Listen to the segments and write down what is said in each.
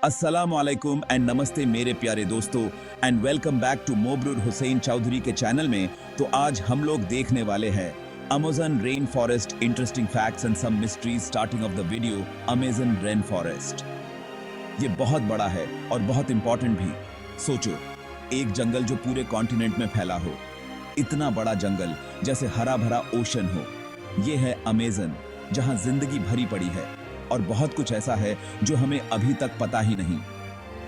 अस्सलाम वालेकुम एंड नमस्ते मेरे प्यारे दोस्तों and welcome back to Mobroor Hussain Chaudhary के चैनल में। तो आज हम लोग देखने वाले हैं Amazon rain forest, interesting facts and some mysteries. Starting off the video, Amazon rain forest ये बहुत बड़ा है और बहुत इंपॉर्टेंट भी। सोचो, एक जंगल जो पूरे कॉन्टिनेंट में फैला हो, इतना बड़ा जंगल जैसे हरा भरा ओशन हो। ये है अमेज़न, जहां जिंदगी भरी पड़ी है और बहुत कुछ ऐसा है जो हमें अभी तक पता ही नहीं।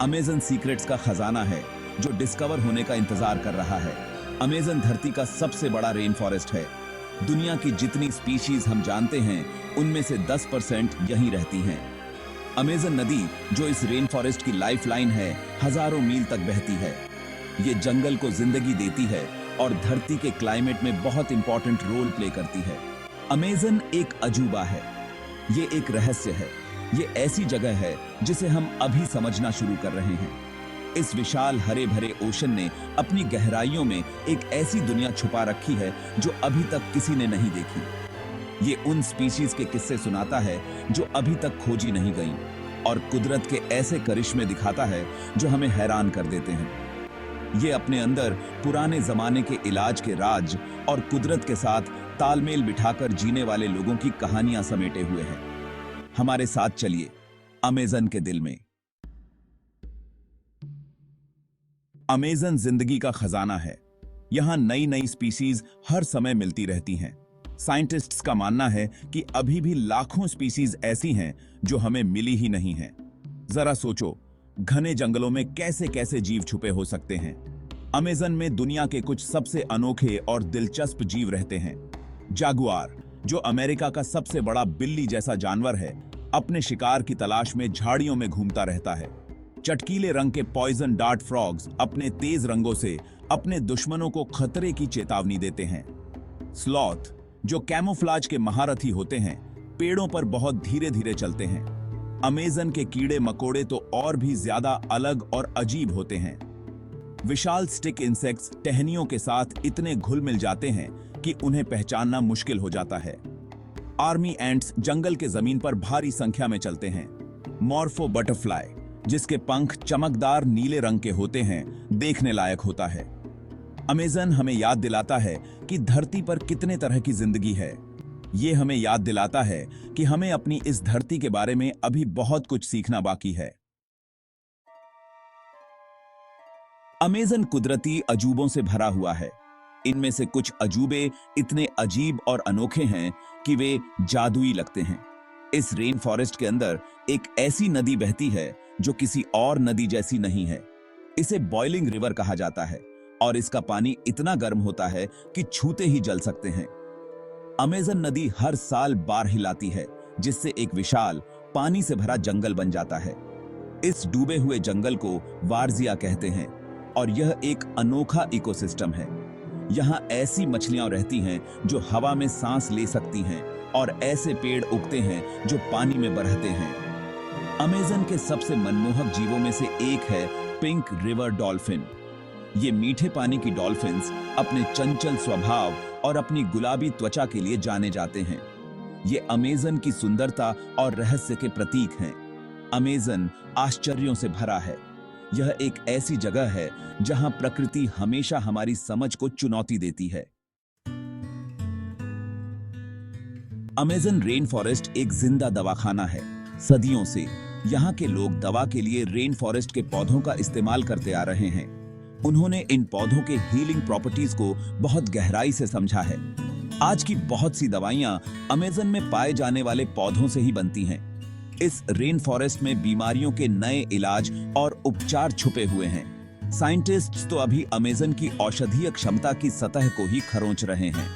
अमेज़न सीक्रेट्स का खजाना है जो डिस्कवर होने का इंतजार कर रहा है। अमेज़न धरती का सबसे बड़ा रेन फॉरेस्ट है। दुनिया की जितनी स्पीशीज हम जानते हैं उनमें से 10% यहीं रहती हैं। अमेज़न नदी जो इस रेन फॉरेस्ट की लाइफलाइन है, हजारों मील तक बहती है। ये जंगल को जिंदगी देती है और धरती के क्लाइमेट में बहुत इंपॉर्टेंट रोल प्ले करती है। अमेज़न एक अजूबा है, ये एक रहस्य है। ये ऐसी जगह है जिसे हम अभी समझना शुरू कर रहे हैं। इस विशाल हरे भरे ओशन ने अपनी गहराइयों में एक ऐसी दुनिया छुपा रखी है जो अभी तक किसी ने नहीं देखी। ये उन स्पीशीज के किस्से सुनाता है जो अभी तक खोजी नहीं गई और कुदरत के ऐसे करिश्मे दिखाता है जो हमें हैरान कर देते हैं। ये अपने अंदर पुराने जमाने के इलाज के राज और कुदरत के साथ तालमेल बिठाकर जीने वाले लोगों की कहानियां समेटे हुए हैं। हमारे साथ चलिए अमेज़न के दिल में। अमेज़न जिंदगी का खजाना है। यहां नई नई स्पीशीज हर समय मिलती रहती हैं। साइंटिस्ट्स का मानना है कि अभी भी लाखों स्पीशीज ऐसी हैं जो हमें मिली ही नहीं हैं। जरा सोचो, घने जंगलों में कैसे कैसे जीव छुपे हो सकते हैं। अमेज़न में दुनिया के कुछ सबसे अनोखे और दिलचस्प जीव रहते हैं। जागुआर, जो अमेरिका का सबसे बड़ा बिल्ली जैसा जानवर है, अपने शिकार की तलाश में झाड़ियों में घूमता रहता है। चटकीले रंग के पॉइजन डार्ट फ्रॉग्स अपने तेज रंगों से अपने दुश्मनों को खतरे की चेतावनी देते हैं। स्लॉथ, जो कैमोफ्लाज के महारथी होते हैं, पेड़ों पर बहुत धीरे धीरे चलते हैं। अमेज़न के कीड़े मकोड़े तो और भी ज्यादा अलग और अजीब होते हैं। विशाल स्टिक इंसेक्ट्स टहनियों के साथ इतने घुल मिल जाते हैं कि उन्हें पहचानना मुश्किल हो जाता है। आर्मी एंट्स जंगल के जमीन पर भारी संख्या में चलते हैं। मॉर्फो बटरफ्लाई, जिसके पंख चमकदार नीले रंग के होते हैं, देखने लायक होता है। अमेज़न हमें याद दिलाता है कि धरती पर कितने तरह की जिंदगी है। ये हमें याद दिलाता है कि हमें अपनी इस धरती के बारे में अभी बहुत कुछ सीखना बाकी है। अमेज़न कुदरती अजूबों से भरा हुआ है। इनमें से कुछ अजूबे इतने अजीब और अनोखे हैं कि वे जादुई लगते हैं। इस रेन फॉरेस्ट के अंदर एक ऐसी नदी बहती है जो किसी और नदी जैसी नहीं है। इसे बॉइलिंग रिवर कहा जाता है और इसका पानी इतना गर्म होता है कि छूते ही जल सकते हैं। अमेज़न नदी हर साल बाढ़ हिलाती है, जिससे एक विशाल पानी से भरा जंगल बन जाता है। इस डूबे हुए जंगल को वार्जिया कहते हैं और यह एक अनोखा इकोसिस्टम है। यहाँ ऐसी मछलियां रहती हैं जो हवा में सांस ले सकती हैं और ऐसे पेड़ उगते हैं जो पानी में बरहते हैं। अमेज़न के सबसे मनमोहक जीवों में से एक है पिंक रिवर डॉल्फिन। ये मीठे पानी की डॉल्फिन्स अपने चंचल स्वभाव और अपनी गुलाबी त्वचा के लिए जाने जाते हैं। ये अमेज़न की सुंदरता और रहस्य के प्रतीक हैं। अमेज़न आश्चर्यों से भरा है। यह एक ऐसी जगह है जहां प्रकृति हमेशा हमारी समझ को चुनौती देती है। अमेज़न रेन फॉरेस्ट एक जिंदा दवाखाना है। सदियों से यहाँ के लोग दवा के लिए रेन फॉरेस्ट के पौधों का इस्तेमाल करते आ रहे हैं। उन्होंने इन पौधों के हीलिंग प्रॉपर्टीज को बहुत गहराई से समझा है। आज की बहुत सी दवाइयां अमेज़न में पाए जाने वाले पौधों से ही बनती हैं। इस रेन फॉरेस्ट में बीमारियों के नए इलाज और उपचार छुपे हुए हैं। साइंटिस्ट्स तो अभी अमेज़न की औषधीय क्षमता की सतह को ही खरोंच रहे हैं।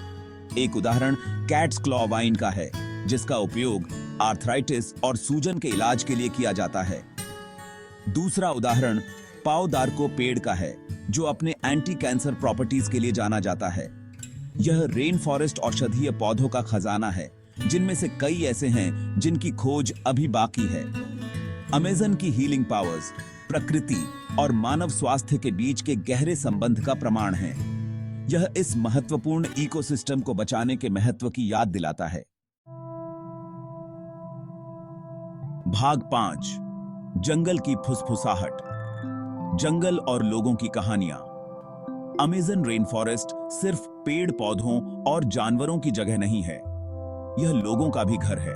एक उदाहरण कैट्स क्लॉ वाइन का है, जिसका उपयोग आर्थराइटिस और सूजन के इलाज के लिए किया जाता है। दूसरा उदाहरण पाओदार्को पेड़ का है, जो अपने एंटी कैंसर प्रॉपर्टीज के लिए जाना जाता है। यह रेन फॉरेस्ट औषधीय पौधों का खजाना है, जिनमें से कई ऐसे हैं जिनकी खोज अभी बाकी है। अमेज़न की हीलिंग पावर्स प्रकृति और मानव स्वास्थ्य के बीच के गहरे संबंध का प्रमाण है। यह इस महत्वपूर्ण इकोसिस्टम को बचाने के महत्व की याद दिलाता है। भाग 5, जंगल की फुसफुसाहट, जंगल और लोगों की कहानियां। अमेज़न रेन फॉरेस्ट सिर्फ पेड़ पौधों और जानवरों की जगह नहीं है, यह लोगों का भी घर है।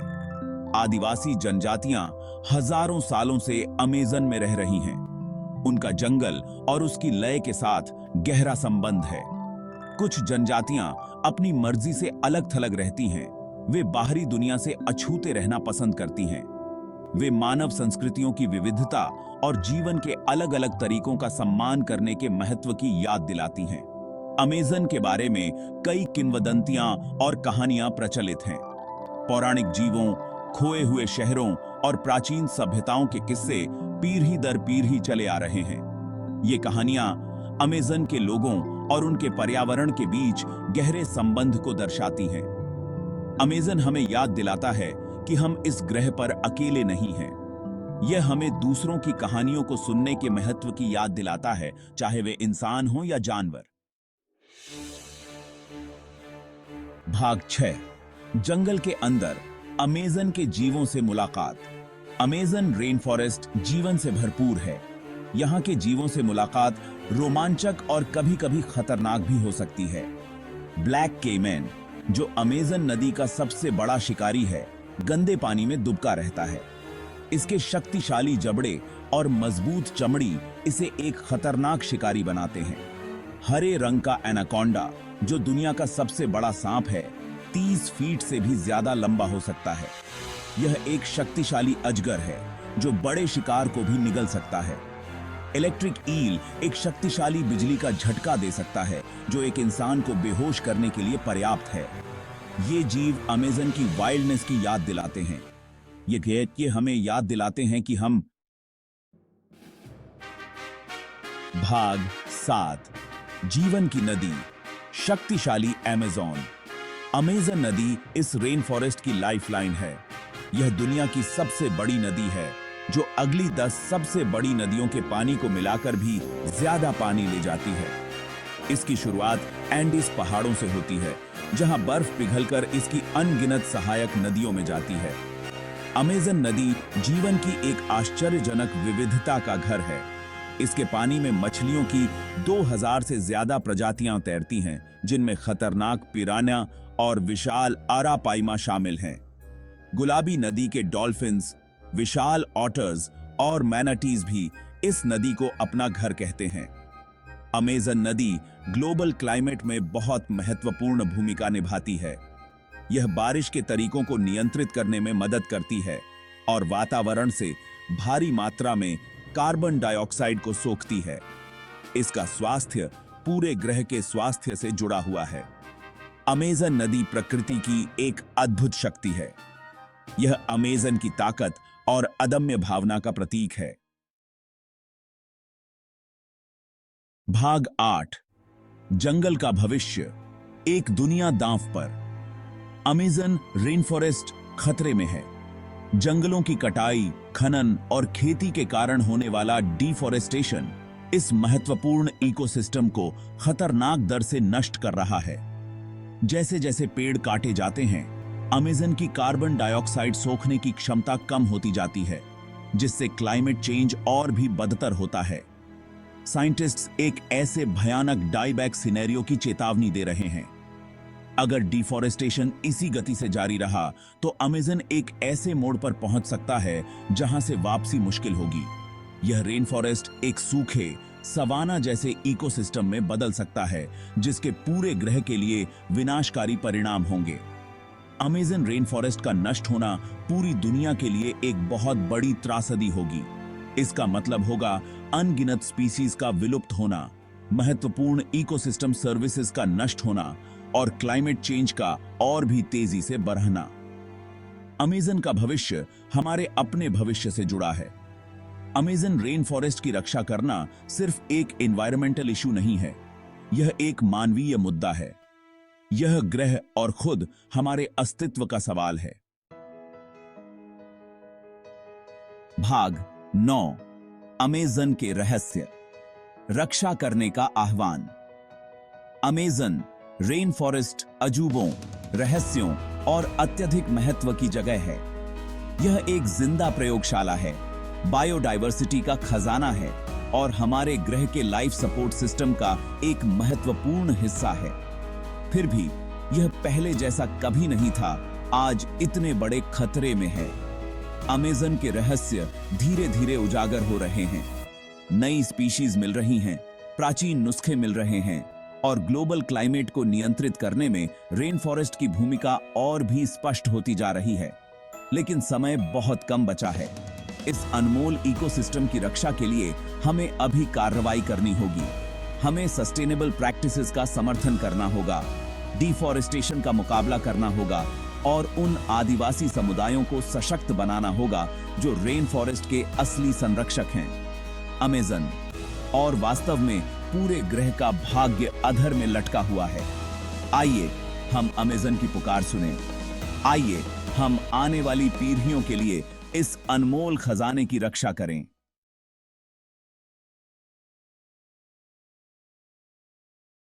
आदिवासी जनजातियां हजारों सालों से अमेज़न में रह रही हैं। उनका जंगल और उसकी लय के साथ गहरा संबंध है। कुछ जनजातियां अपनी मर्जी से अलग थलग रहती हैं। वे बाहरी दुनिया से अछूते रहना पसंद करती हैं। वे मानव संस्कृतियों की विविधता और जीवन के अलग अलग तरीकों का सम्मान करने के महत्व की याद दिलाती हैं। अमेज़न के बारे में कई किंवदंतियां और कहानियां प्रचलित हैं। पौराणिक जीवों, खोए हुए शहरों और प्राचीन सभ्यताओं के किस्से पीढ़ी दर पीढ़ी चले आ रहे हैं। ये कहानियां अमेज़न के लोगों और उनके पर्यावरण के बीच गहरे संबंध को दर्शाती हैं। अमेज़न हमें याद दिलाता है कि हम इस ग्रह पर अकेले नहीं हैं। यह हमें दूसरों की कहानियों को सुनने के महत्व की याद दिलाता है, चाहे वे इंसान हो या जानवर। भाग 6, जंगल के अंदर अमेज़न के जीवों से मुलाकात। अमेज़न रेन फॉरेस्ट जीवन से भरपूर है। यहाँ के जीवों से मुलाकात रोमांचक और कभी-कभी खतरनाक भी हो सकती है। ब्लैक केमैन, जो अमेज़न नदी का सबसे बड़ा शिकारी है, गंदे पानी में दुबका रहता है। इसके शक्तिशाली जबड़े और मजबूत चमड़ी इसे एक खतरनाक शिकारी बनाते हैं। हरे रंग का एनाकोंडा, जो दुनिया का सबसे बड़ा सांप है, 30 फीट से भी ज्यादा लंबा हो सकता है। यह एक शक्तिशाली अजगर है जो बड़े शिकार को भी निगल सकता है। इलेक्ट्रिक ईल एक शक्तिशाली बिजली का झटका दे सकता है जो एक इंसान को बेहोश करने के लिए पर्याप्त है। ये जीव अमेज़न की वाइल्डनेस की याद दिलाते हैं। ये हमें याद दिलाते हैं कि हम। भाग 7, जीवन की नदी, शक्तिशाली अमेज़न। अमेज़न नदी इस रेन फॉरेस्ट की लाइफलाइन है। यह दुनिया की सबसे बड़ी नदी है जो अगली 10 सबसे बड़ी नदियों के पानी को मिलाकर भी ज्यादा पानी ले जाती है। इसकी शुरुआत एंडीज पहाड़ों से होती है, जहां बर्फ पिघलकर इसकी अनगिनत सहायक नदियों में जाती है। अमेज़न नदी जीवन की एक आश्चर्यजनक विविधता का घर है। इसके पानी में मछलियों की 2000 से ज्यादा प्रजातियां तैरती हैं, जिनमें खतरनाक पिरान्या और विशाल आरापाइमा शामिल हैं। गुलाबी नदी के डॉल्फिन्स, विशाल ऑटर्स और मैनाटीज भी इस नदी को अपना घर कहते हैं। अमेज़न नदी ग्लोबल क्लाइमेट में बहुत महत्वपूर्ण भूमिका निभाती है। यह बारिश के तरीकों को नियंत्रित करने में मदद करती है और वातावरण से भारी मात्रा में कार्बन डाइऑक्साइड को सोखती है। इसका स्वास्थ्य पूरे ग्रह के स्वास्थ्य से जुड़ा हुआ है। अमेज़न नदी प्रकृति की एक अद्भुत शक्ति है। यह अमेज़न की ताकत और अदम्य भावना का प्रतीक है। भाग 8, जंगल का भविष्य, एक दुनिया दांव पर। अमेज़न रेन फॉरेस्ट खतरे में है। जंगलों की कटाई, खनन और खेती के कारण होने वाला डिफॉरेस्टेशन इस महत्वपूर्ण इकोसिस्टम को खतरनाक दर से नष्ट कर रहा है। जैसे जैसे पेड़ काटे जाते हैं, अमेज़न की कार्बन डाइऑक्साइड सोखने की क्षमता कम होती जाती है, जिससे क्लाइमेट चेंज और भी बदतर होता है। साइंटिस्ट्स एक ऐसे भयानक डाइबैक सिनेरियो की चेतावनी दे रहे हैं। अगर डिफॉरेस्टेशन इसी गति से जारी रहा तो अमेज़न एक ऐसे मोड़ पर पहुंच सकता है जहां से वापसी मुश्किल होगी। यह रेन फॉरेस्ट एक सूखे सवाना जैसे इकोसिस्टम में बदल सकता है, जिसके पूरे ग्रह के लिए विनाशकारी परिणाम होंगे। अमेज़न रेन फॉरेस्ट का नष्ट होना पूरी दुनिया के लिए एक बहुत बड़ी त्रासदी होगी। इसका मतलब होगा अनगिनत स्पीसीज का विलुप्त होना, महत्वपूर्ण इकोसिस्टम सर्विसेज का नष्ट होना और क्लाइमेट चेंज का और भी तेजी से बढ़ना। अमेज़न का भविष्य हमारे अपने भविष्य से जुड़ा है। अमेज़न रेन फॉरेस्ट की रक्षा करना सिर्फ एक एनवायरमेंटल इशू नहीं है, यह एक मानवीय मुद्दा है। यह ग्रह और खुद हमारे अस्तित्व का सवाल है। भाग 9, अमेज़न के रहस्य, रक्षा करने का आह्वान। अमेज़न रेन फॉरेस्ट अजूबों, रहस्यों और अत्यधिक महत्व की जगह है। यह एक जिंदा प्रयोगशाला है बायोडायवर्सिटी का खजाना है और हमारे ग्रह के लाइफ सपोर्ट सिस्टम का एक महत्वपूर्ण हिस्सा है। फिर भी यह पहले जैसा कभी नहीं था, आज इतने बड़े खतरे में है। अमेज़न के रहस्य धीरे धीरे उजागर हो रहे हैं। नई स्पीशीज मिल रही हैं, प्राचीन नुस्खे मिल रहे हैं और ग्लोबल क्लाइमेट को नियंत्रित करने में रेन फॉरेस्ट की भूमिका और भी स्पष्ट होती जा रही है। लेकिन समय बहुत कम बचा है। इस अनमोल इकोसिस्टम की रक्षा के लिए हमें अभी कार्रवाई करनी होगी। हमें सस्टेनेबल प्रैक्टिसेस का समर्थन करना होगा, डिफॉरेस्टेशन का मुकाबला करना होगा और उन आदिवासी समुदायों को सशक्त बनाना होगा जो रेन फॉरेस्ट के असली संरक्षक हैं। अमेज़न और वास्तव में पूरे ग्रह का भाग्य अधर में लटका हुआ है। आइए हम अमेज़न की पुकार सुनें। आइए हम आने वाली पीढ़ियों के लिए इस अनमोल खजाने की रक्षा करें।